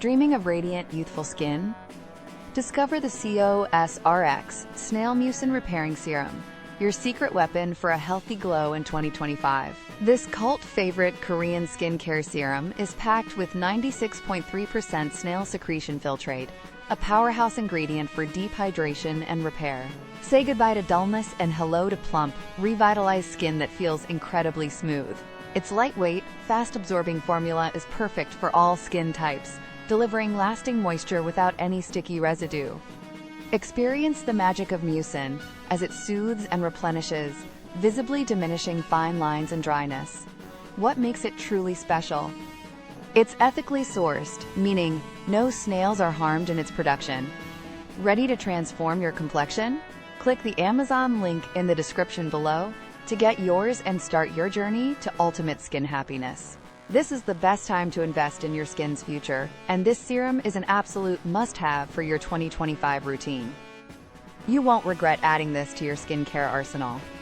Dreaming of radiant, youthful skin? Discover the COSRX Snail Mucin Repairing Serum, your secret weapon for a healthy glow in 2025. This cult favorite Korean skincare serum is packed with 96.3% snail secretion filtrate, a powerhouse ingredient for deep hydration and repair. Say goodbye to dullness and hello to plump, revitalized skin that feels incredibly smooth. Its lightweight, fast-absorbing formula is perfect for all skin types, delivering lasting moisture without any sticky residue. Experience the magic of mucin as it soothes and replenishes, visibly diminishing fine lines and dryness. What makes it truly special? It's ethically sourced, meaning no snails are harmed in its production. Ready to transform your complexion? Click the Amazon link in the description below to get yours and start your journey to ultimate skin happiness. This is the best time to invest in your skin's future, and this serum is an absolute must-have for your 2025 routine. You won't regret adding this to your skincare arsenal.